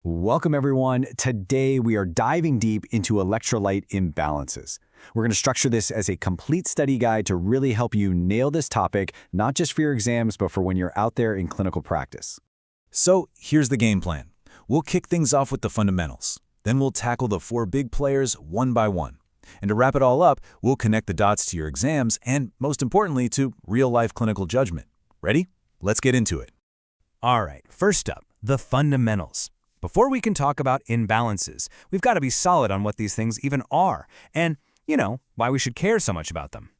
Welcome everyone. Today we are diving deep into electrolyte imbalances. We're going to structure this as a complete study guide to really help you nail this topic, not just for your exams, but for when you're out there in clinical practice. So here's the game plan. We'll kick things off with the fundamentals. Then we'll tackle the four big players one by one. And to wrap it all up, we'll connect the dots to your exams and, most importantly, to real-life clinical judgment. Ready? Let's get into it. All right, first up, the fundamentals. Before we can talk about imbalances, we've got to be solid on what these things even are and, why we should care so much about them.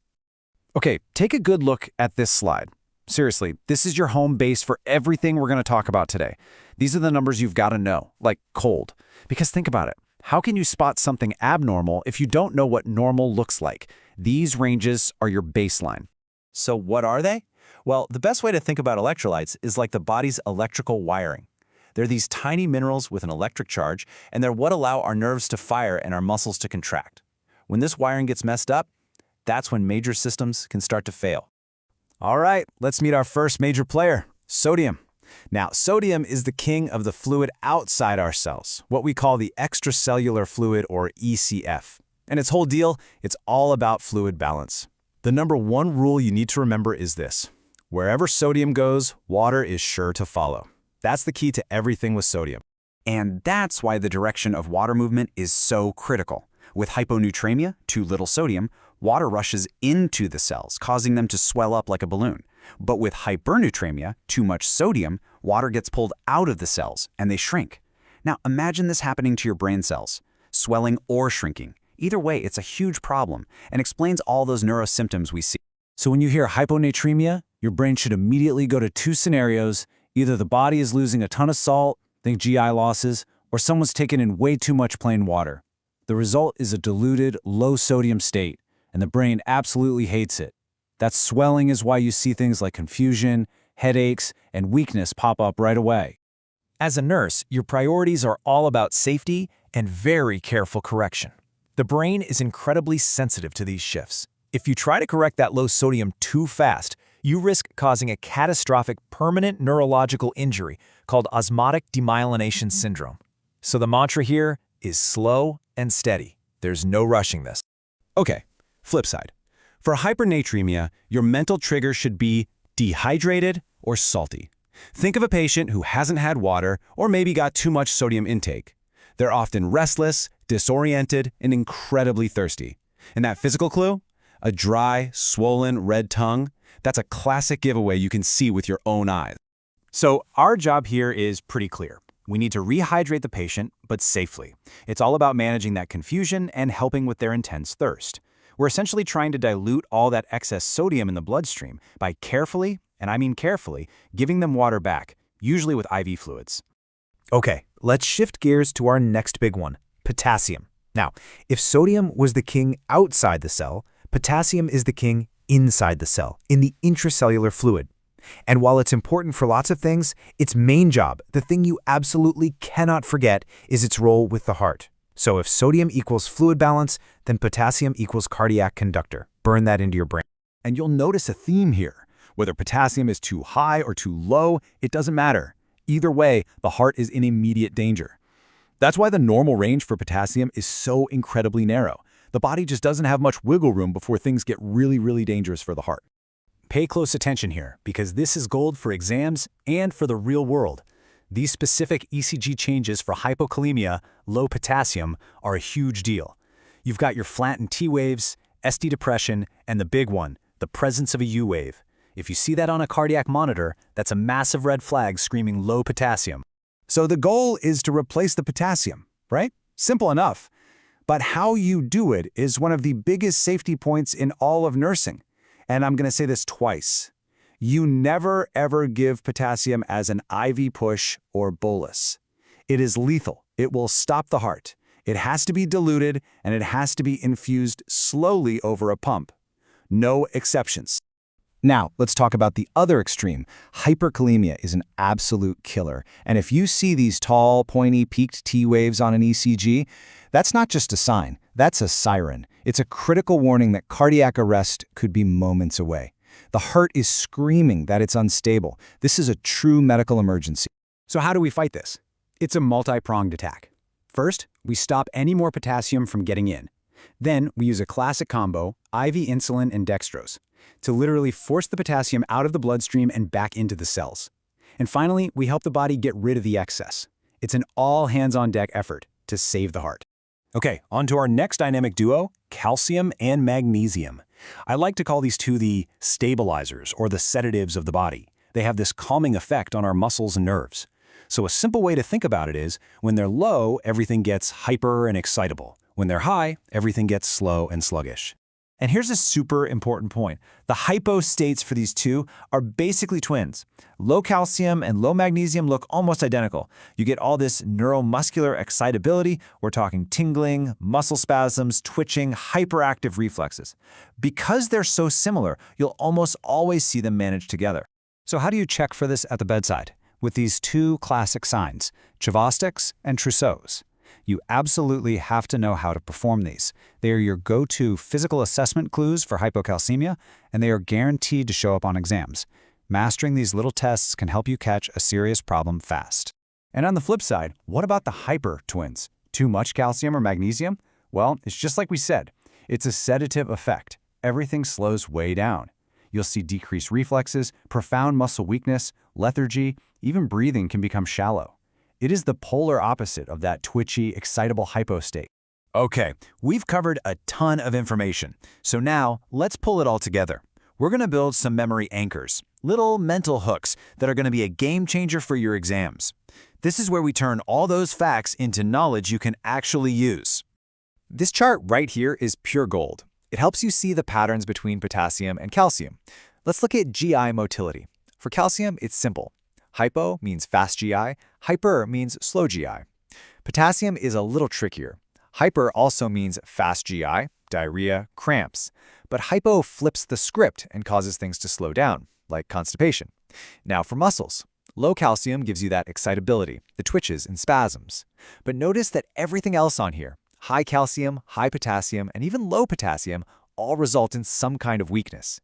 Okay, take a good look at this slide. Seriously, this is your home base for everything we're going to talk about today. These are the numbers you've got to know, like cold. Because think about it. How can you spot something abnormal if you don't know what normal looks like? These ranges are your baseline. So what are they? Well, the best way to think about electrolytes is like the body's electrical wiring. They're these tiny minerals with an electric charge, and they're what allow our nerves to fire and our muscles to contract. When this wiring gets messed up, that's when major systems can start to fail. All right, let's meet our first major player, sodium. Now, sodium is the king of the fluid outside our cells, what we call the extracellular fluid, or ECF. And its whole deal, it's all about fluid balance. The number one rule you need to remember is this: wherever sodium goes, water is sure to follow. That's the key to everything with sodium. And that's why the direction of water movement is so critical. With hyponatremia, too little sodium, water rushes into the cells, causing them to swell up like a balloon. But with hypernatremia, too much sodium, water gets pulled out of the cells and they shrink. Now imagine this happening to your brain cells, swelling or shrinking. Either way, it's a huge problem and explains all those neurosymptoms we see. So when you hear hyponatremia, your brain should immediately go to two scenarios. Either the body is losing a ton of salt, think GI losses, or someone's taken in way too much plain water. The result is a diluted, low-sodium state, and the brain absolutely hates it. That swelling is why you see things like confusion, headaches, and weakness pop up right away. As a nurse, your priorities are all about safety and very careful correction. The brain is incredibly sensitive to these shifts. If you try to correct that low sodium too fast, you risk causing a catastrophic permanent neurological injury called osmotic demyelination syndrome. So the mantra here is slow and steady. There's no rushing this. Okay, flip side. For hypernatremia, your mental trigger should be dehydrated or salty. Think of a patient who hasn't had water or maybe got too much sodium intake. They're often restless, disoriented, and incredibly thirsty. And that physical clue? A dry, swollen, red tongue? That's a classic giveaway you can see with your own eyes. So our job here is pretty clear. We need to rehydrate the patient, but safely. It's all about managing that confusion and helping with their intense thirst. We're essentially trying to dilute all that excess sodium in the bloodstream by carefully, and I mean carefully, giving them water back, usually with IV fluids. Okay, let's shift gears to our next big one, potassium. Now, if sodium was the king outside the cell, potassium is the king inside the cell, in the intracellular fluid. And while it's important for lots of things, its main job, the thing you absolutely cannot forget, is its role with the heart. So if sodium equals fluid balance, then potassium equals cardiac conductor. Burn that into your brain. And you'll notice a theme here. Whether potassium is too high or too low, it doesn't matter. Either way, the heart is in immediate danger. That's why the normal range for potassium is so incredibly narrow. The body just doesn't have much wiggle room before things get really, really dangerous for the heart. Pay close attention here, because this is gold for exams and for the real world. These specific ECG changes for hypokalemia, low potassium, are a huge deal. You've got your flattened T waves, ST depression, and the big one, the presence of a U wave. If you see that on a cardiac monitor, that's a massive red flag screaming low potassium. So the goal is to replace the potassium, right? Simple enough. But how you do it is one of the biggest safety points in all of nursing. And I'm going to say this twice. You never, ever give potassium as an IV push or bolus. It is lethal. It will stop the heart. It has to be diluted, and it has to be infused slowly over a pump. No exceptions. Now, let's talk about the other extreme. Hyperkalemia is an absolute killer. And if you see these tall, pointy, peaked T waves on an ECG, that's not just a sign, that's a siren. It's a critical warning that cardiac arrest could be moments away. The heart is screaming that it's unstable. This is a true medical emergency. So how do we fight this? It's a multi-pronged attack. First, we stop any more potassium from getting in. Then, we use a classic combo, IV insulin and dextrose, to literally force the potassium out of the bloodstream and back into the cells. And finally, we help the body get rid of the excess. It's an all-hands-on-deck effort to save the heart. Okay, on to our next dynamic duo, calcium and magnesium. I like to call these two the stabilizers or the sedatives of the body. They have this calming effect on our muscles and nerves. So a simple way to think about it is, when they're low, everything gets hyper and excitable. When they're high, everything gets slow and sluggish. And here's a super important point. The hypo states for these two are basically twins. Low calcium and low magnesium look almost identical. You get all this neuromuscular excitability. We're talking tingling, muscle spasms, twitching, hyperactive reflexes. Because they're so similar, you'll almost always see them managed together. So how do you check for this at the bedside? With these two classic signs, Chvostek's and Trousseau's. You absolutely have to know how to perform these. They are your go-to physical assessment clues for hypocalcemia, and they are guaranteed to show up on exams. Mastering these little tests can help you catch a serious problem fast. And on the flip side, what about the hyper twins? Too much calcium or magnesium? Well, it's just like we said. It's a sedative effect. Everything slows way down. You'll see decreased reflexes, profound muscle weakness, lethargy, even breathing can become shallow. It is the polar opposite of that twitchy, excitable hypo state. Okay, we've covered a ton of information. So now, let's pull it all together. We're going to build some memory anchors, little mental hooks that are going to be a game changer for your exams. This is where we turn all those facts into knowledge you can actually use. This chart right here is pure gold. It helps you see the patterns between potassium and calcium. Let's look at GI motility. For calcium, it's simple. Hypo means fast GI, hyper means slow GI. Potassium is a little trickier. Hyper also means fast GI, diarrhea, cramps. But hypo flips the script and causes things to slow down, like constipation. Now for muscles. Low calcium gives you that excitability, the twitches and spasms. But notice that everything else on here, high calcium, high potassium, and even low potassium, all result in some kind of weakness.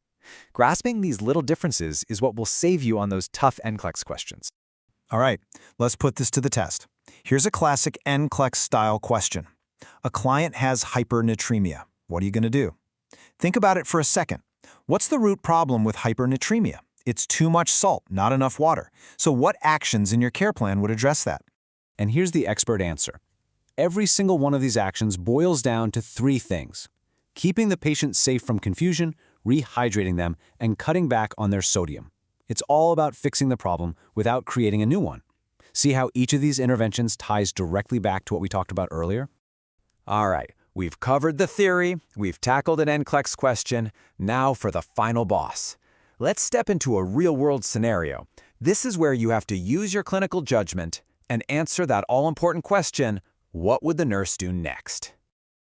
Grasping these little differences is what will save you on those tough NCLEX questions. All right, let's put this to the test. Here's a classic NCLEX-style question. A client has hypernatremia. What are you going to do? Think about it for a second. What's the root problem with hypernatremia? It's too much salt, not enough water. So what actions in your care plan would address that? And here's the expert answer. Every single one of these actions boils down to three things: keeping the patient safe from confusion, rehydrating them, and cutting back on their sodium. It's all about fixing the problem without creating a new one. See how each of these interventions ties directly back to what we talked about earlier? All right, we've covered the theory, we've tackled an NCLEX question, now for the final boss. Let's step into a real-world scenario. This is where you have to use your clinical judgment and answer that all-important question: what would the nurse do next?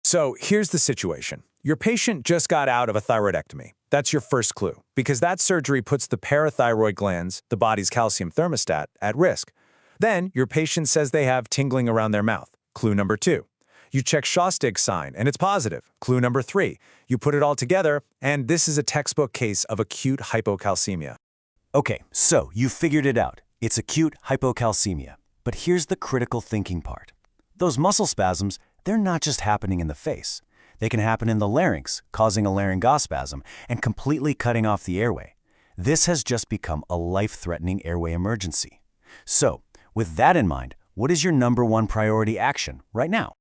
So here's the situation. Your patient just got out of a thyroidectomy. That's your first clue, because that surgery puts the parathyroid glands, the body's calcium thermostat, at risk. Then your patient says they have tingling around their mouth. Clue number 2. You check Chvostek's sign, and it's positive. Clue number 3. You put it all together, and this is a textbook case of acute hypocalcemia. Okay, so you figured it out. It's acute hypocalcemia. But here's the critical thinking part. Those muscle spasms, they're not just happening in the face. They can happen in the larynx, causing a laryngospasm and completely cutting off the airway. This has just become a life-threatening airway emergency. So, with that in mind, what is your #1 priority action right now?